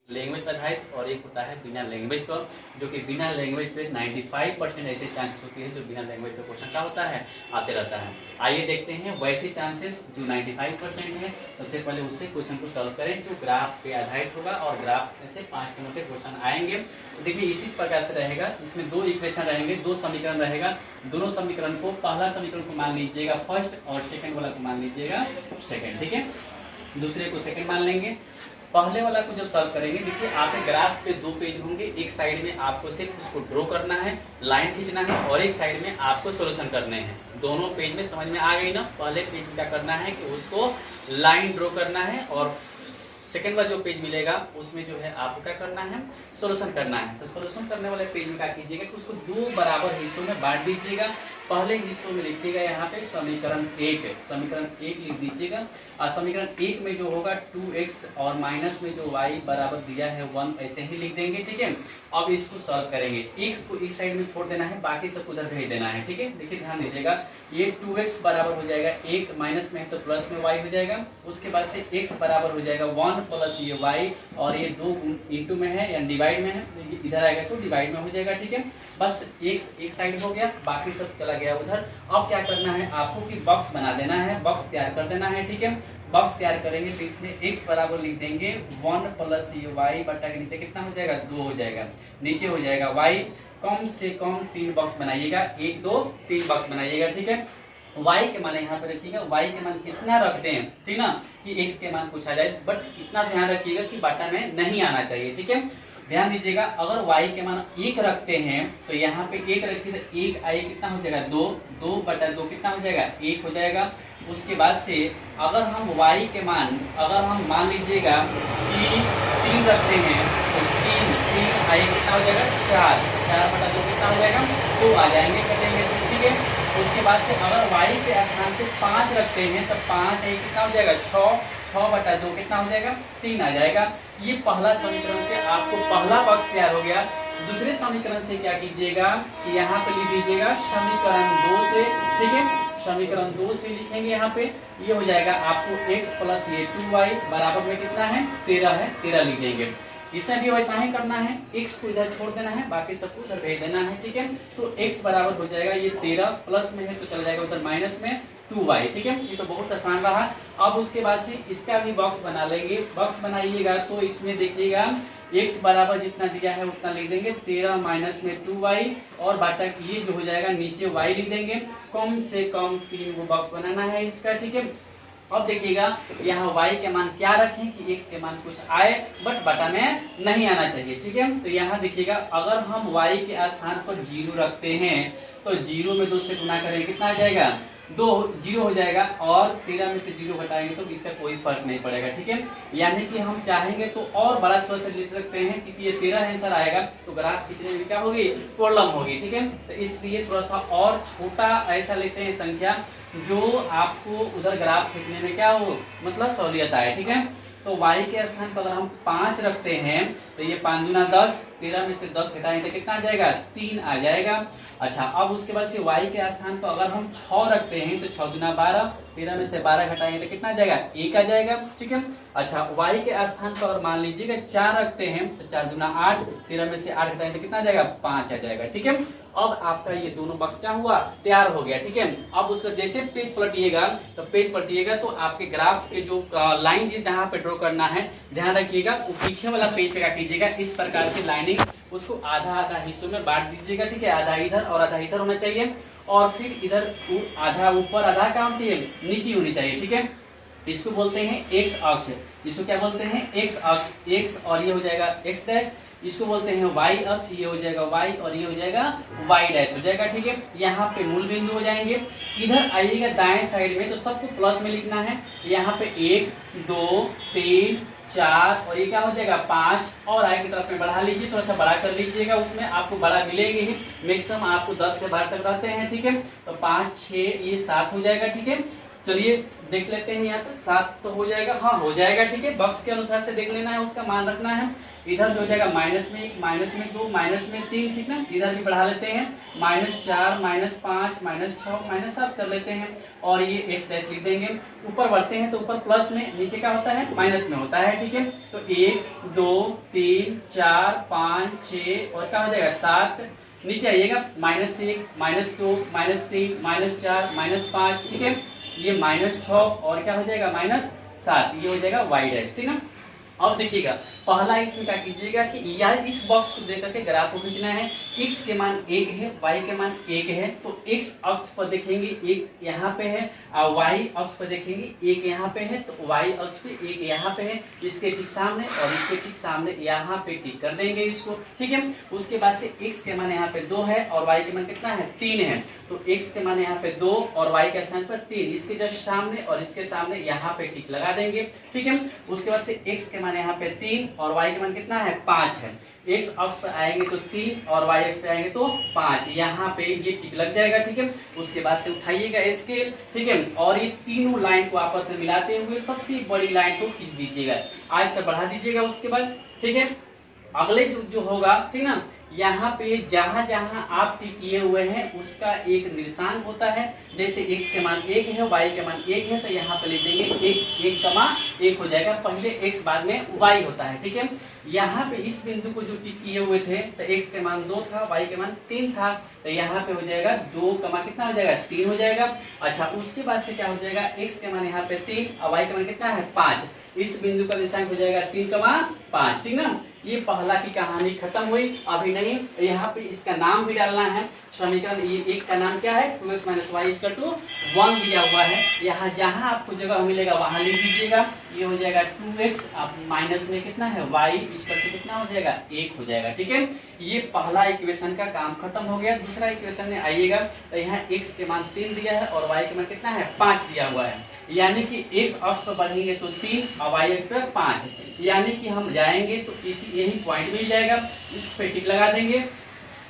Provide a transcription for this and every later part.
Language पर आधारित और एक होता है बिना लैंग्वेज पर, जो कि बिना लैंग्वेज पे 95% ऐसे चांसेस होती है जो बिना लैंग्वेज पे क्वेश्चन का होता है आते रहता है। आइए देखते हैं वैसे चांसेस जो 95% है। सबसे पहले उससे क्वेश्चन को सॉल्व करें जो ग्राफ पे आधारित होगा और ग्राफ में से 5 नंबर के क्वेश्चन आएंगे। तो देखिए इसी प्रकार से रहेगा, इसमें 2 इक्वेशन रहेंगे, 2 समीकरण रहेगा। दोनों समीकरण को, पहला समीकरण को मान लीजिएगा फर्स्ट और सेकेंड वाला को मान लीजिएगा सेकेंड, ठीक है। दूसरे को सेकेंड मान लेंगे। पहले वाला को जब सॉल्व करेंगे, देखिए आपके ग्राफ पे 2 पेज होंगे, एक साइड में आपको सिर्फ उसको ड्रॉ करना है, लाइन खींचना है, और एक साइड में आपको सॉल्यूशन करने हैं। दोनों पेज में समझ में आ गई ना। पहले पेज में क्या करना है कि उसको लाइन ड्रॉ करना है, और सेकेंड वाला जो पेज मिलेगा उसमें जो है आपको क्या करना है, सॉल्यूशन करना है। तो सॉल्यूशन करने वाले पेज में क्या कीजिएगा कि उसको 2 बराबर हिस्सों में बांट दीजिएगा। पहले हिस्सों में लिखिएगा यहाँ पे समीकरण 1, समीकरण 1 लिख दीजिएगा। और समीकरण 1 में जो होगा 2x और माइनस में जो y बराबर दिया है 1, ऐसे ही लिख देंगे, ठीक है। अब इसको सॉल्व करेंगे, x को इस साइड में छोड़ देना है, बाकी सब उधर भेज देना है, ठीक है। देखिए ध्यान दीजिएगा, ये 2x बराबर हो जाएगा 1, माइनस में है तो प्लस में y हो जाएगा। उसके बाद से x बराबर हो जाएगा 1 प्लस ये y, और ये 2 इंटू में है या डिवाइड में है, इधर आएगा तो डिवाइड में हो जाएगा, ठीक है। बस x एक साइड हो गया, बाकी सब चला गया उधर। अब क्या करना है आपको कि बॉक्स बना देना है, बॉक्स तैयार कर देना है, ठीक है। बॉक्स तैयार करेंगे तो इसमें x बराबर लिख देंगे 1 प्लस ये y बटा के नीचे कितना हो जाएगा, 2 हो जाएगा, नीचे हो जाएगा y। कम से कम 3 बॉक्स बनाइएगा, 1 2 3 बॉक्स बनाइएगा, ठीक है। y के मान यहाँ पे रखिएगा, y के मान कितना रखते हैं, ठीक ना, कि x के मान पूछा जाए, बट इतना ध्यान रखिएगा कि बटा में नहीं आना चाहिए, ठीक है। ध्यान दीजिएगा, अगर y के मान 1 रखते हैं तो यहाँ पे 1 रखिए तो 1 आई कितना हो जाएगा, 2, 2 बटा 2 कितना हो जाएगा, 1 हो जाएगा। उसके बाद से अगर हम y के मान, अगर हम मान लीजिएगा कि 3 रखते हैं तो 3 आई कितना हो जाएगा, 4, 4 बटा 2 कितना हो जाएगा, 2 आ जाएंगे, कटेंगे, ठीक है। उसके बाद से अगर y के स्थान पे 5 रखते हैं तो 5 आई कितना हो जाएगा, 6 बटा 2 कितना हो जाएगा, 3 आ जाएगा। ये पहला समीकरण से आपको पहला बॉक्स तैयार हो गया। दूसरे समीकरण से क्या कीजिएगा कि यहाँ पे लिख दीजिएगा समीकरण 2 से, ठीक है। समीकरण 2 से लिखेंगे यहाँ पे, ये हो जाएगा आपको x प्लस ये 2y बराबर में कितना है, 13 है, 13 लिख देंगे। इससे भी वैसा ही करना है, x को इधर छोड़ देना है, बाकी सबको उधर भेज देना है, ठीक है। तो x बराबर हो जाएगा ये 13, प्लस में है तो चला जाएगा उधर माइनस में 2y, ठीक है। ये तो बहुत आसान रहा। अब उसके बाद से इसका भी बॉक्स बना लेंगे। बॉक्स बनाइएगा तो इसमें देखिएगा x बराबर जितना दिया है उतना लिख देंगे, 13 माइनस में 2y, और बाटा ये जो हो जाएगा नीचे y लिख देंगे। कम से कम 3 वो बॉक्स बनाना है इसका, ठीक है। अब देखिएगा यहाँ y के मान क्या रखें कि x के मान कुछ आए बट बटा में नहीं आना चाहिए, ठीक है। तो यहाँ देखिएगा अगर हम y के स्थान पर 0 रखते हैं तो 0 में 2 से गुना करेंगे कितना आ जाएगा, 2 0 हो जाएगा, और 13 में से 0 घटाएंगे तो इसका कोई फर्क नहीं पड़ेगा, ठीक है। यानी कि हम चाहेंगे तो और बड़ा थोड़ा सा लिख सकते हैं, क्योंकि ये 13 आंसर आएगा तो ग्राफ खींचने में क्या होगी, प्रॉब्लम होगी, ठीक है। तो इसलिए थोड़ा सा और छोटा ऐसा लेते हैं संख्या जो आपको उधर ग्राफ खींचने में क्या हो, मतलब सहूलियत आए, ठीक है। तो y के स्थान पर अगर हम 5 रखते हैं तो ये 5 दूना 10, 13 में से 10 घटाएंगे तो कितना आ जाएगा, 3 आ जाएगा। अच्छा, अब उसके बाद से y के स्थान पर अगर हम 6 रखते हैं तो 6 दूना 12, 13 में से 12 घटाएंगे तो कितना आ जाएगा, 1 आ जाएगा, ठीक है। अच्छा, y के स्थान पर अगर मान लीजिएगा 4 रखते हैं तो 4 दूना 8, 13 में से 8 घटाएंगे तो कितना आ जाएगा, 5 आ जाएगा, ठीक है। अब आपका ये दोनों बॉक्स क्या हुआ, तैयार हो गया, ठीक है। अब उसका जैसे पेज पलटिएगा तो पेज पलटिएगा तो आपके ग्राफ के जो लाइन जहाँ पे ड्रॉ करना है, ध्यान रखिएगा वो पीछे वाला पेज पे क्या कीजिएगा, इस प्रकार से लाइनिंग उसको आधा आधा हिस्सों में बांट दीजिएगा, ठीक है। आधा इधर और आधा इधर होना चाहिए, और फिर इधर आधा ऊपर आधा क्या होना चाहिए, नीचे होनी चाहिए, ठीक है। इसको बोलते हैं x अक्ष, इसको क्या बोलते हैं, x अक्ष, x और ये हो जाएगा x डैश। इसको बोलते हैं y अक्ष, ये हो जाएगा y और ये हो जाएगा y डैश हो जाएगा, ठीक है। यहाँ पे मूल बिंदु हो जाएंगे। इधर आइएगा दाएं साइड में तो सबको प्लस में लिखना है। यहाँ पे 1 2 3 4 और ये क्या हो जाएगा 5, और आगे की तरफ में बढ़ा लीजिए, थोड़ा सा बड़ा कर लीजिएगा, उसमें आपको बड़ा मिलेगी ही, मैक्सिमम आपको 10 से 12 तक रहते हैं, ठीक है। तो 5 6 ये 7 हो जाएगा, ठीक है। चलिए देख लेते हैं, यहाँ तक 7 तो हो जाएगा, हाँ हो जाएगा, ठीक है। बॉक्स के अनुसार से देख लेना है, उसका मान रखना है। इधर जो हो जाएगा माइनस में 1, माइनस में 2, माइनस में 3, ठीक ना। इधर भी बढ़ा लेते हैं, -4, -5, -6, -7 कर लेते हैं और ये x डैश लिख देंगे। ऊपर बढ़ते हैं तो ऊपर प्लस में, नीचे क्या होता है माइनस में होता है, ठीक है। तो 1 2 3 4 5 6 और क्या हो जाएगा 7। नीचे आइएगा -1, -2, -3, -4, -5, ठीक है। ये -6 और क्या हो जाएगा -7, ये हो जाएगा y डैश, ठीक है। अब देखिएगा पहला इसमें क्या कीजिएगा कि यार इस बॉक्स को देख करके ग्राफ को खींचना है। x के मान 1 है, y के मान 1 है, तो x अक्ष पर देखेंगे 1 यहाँ पे है और y अक्ष पर देखेंगे 1 यहाँ पे है, तो y अक्ष पे 1 यहाँ पे है, इसके ठीक सामने और इसके ठीक सामने यहाँ पे टिक कर देंगे इसको, ठीक है। उसके बाद से x के मान यहाँ पे 2 है और y के मान कितना है 3 है, तो x के मान यहाँ पे 2 और y के स्थान पर 3, इसके जस्ट सामने और इसके सामने यहाँ पे टिक लगा देंगे, ठीक है। उसके बाद से x के मान यहाँ पे 3 और y के मान कितना है 5 है। x अक्ष पर आएंगे तो 3 और y अक्ष पर आएंगे तो 5, यहाँ पे ये टिक लग जाएगा, ठीक है। उसके बाद से उठाइएगा स्केल, ठीक है, और ये तीनों लाइन को आपस में मिलाते हुए सबसे बड़ी लाइन को खींच दीजिएगा, आज तक बढ़ा दीजिएगा। उसके बाद ठीक है अगले जो होगा, ठीक ना, यहाँ पे जहां जहां आप टिक किए हुए हैं उसका एक निशान होता है। जैसे x के मान 1 है, y के मान 1 है, तो यहाँ पे लिख देंगे 1 हो जाएगा, पहले x बाद में y होता है, ठीक है। यहाँ पे इस बिंदु को जो टिक किए हुए थे तो x के मान 2 था, y के मान 3 था, तो यहाँ पे हो जाएगा 2 कितना हो जाएगा 3 हो जाएगा। अच्छा उसके बाद से क्या हो जाएगा x के मान यहाँ पे 3 और y के मान कितना है 5, इस बिंदु का निशान हो जाएगा 3,5, ठीक ना। ये पहला की कहानी खत्म हुई। अभी नहीं, यहाँ पे इसका नाम भी डालना है। समीकरण ये एक का नाम क्या है 2x - y = 1 दिया हुआ है। यहाँ जहाँ आपको जगह मिलेगा वहां लिख दीजिएगा। ये हो जाएगा 2x, आप माइनस में कितना है y = कितना हो जाएगा 1 हो जाएगा, ठीक है। ये पहला इक्वेशन का काम खत्म हो गया। दूसरा इक्वेशन में आइएगा तो यहाँ x के मान 3 दिया है और y के मान कितना है 5 दिया हुआ है, यानी कि x अक्ष पर बढ़ेंगे तो 3 और y अक्ष पर 5, यानी कि हम जाएंगे तो इसी यही पॉइंट मिल जाएगा, इस पे टिक लगा देंगे।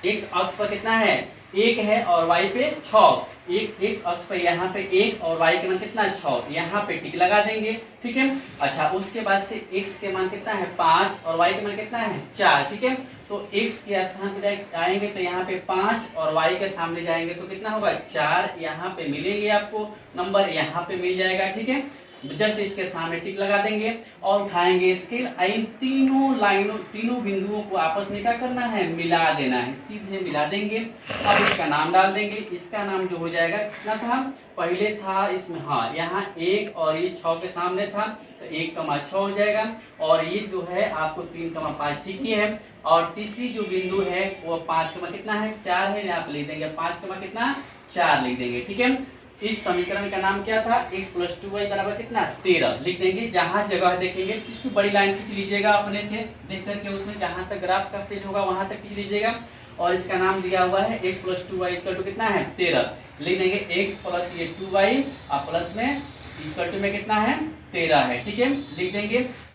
x अक्ष पर कितना है 1 है और y पे 6, एक x अक्ष पर यहाँ पे 1 और y के मान कितना है 6, यहाँ पे टिक लगा देंगे, ठीक है। अच्छा उसके बाद से x के मान कितना है 5 और y के मान कितना है 4, ठीक है। तो x के स्थान पे आएंगे तो यहाँ पे 5 और y के सामने जाएंगे तो कितना होगा 4, यहाँ पे मिलेंगे आपको नंबर, यहाँ पे मिल जाएगा, ठीक है। जस्ट इसके सामने टिक लगा देंगे और उठाएंगे स्केल। इन तीनों बिंदुओं को आपस में क्या करना है मिला देना है, सीधे मिला देंगे। अब इसका नाम डाल देंगे। इसका नाम जो हो जाएगा कितना था पहले था इसमें, हाँ यहाँ 1 और ये 6 के सामने था तो 1,6 हो जाएगा, और ये जो है आपको 3,5 ठीक ही है। और तीसरी जो बिंदु है वो 5 कितना है 4 है, यहाँ पे लिख देंगे 5 कितना 4 लिख देंगे, ठीक है। इस समीकरण का नाम क्या था x + 2y = कितना 13 लिख देंगे। जहां जगह देखेंगे इसको बड़ी लाइन खींच लीजिएगा अपने से देख करके, उसमें जहां तक ग्राफ का फेज होगा वहां तक खींच लीजिएगा। और इसका नाम दिया हुआ है x + 2y = कितना है 13 लिख देंगे। x + ये 2y और प्लस में = में कितना है 13 है, ठीक है, लिख देंगे।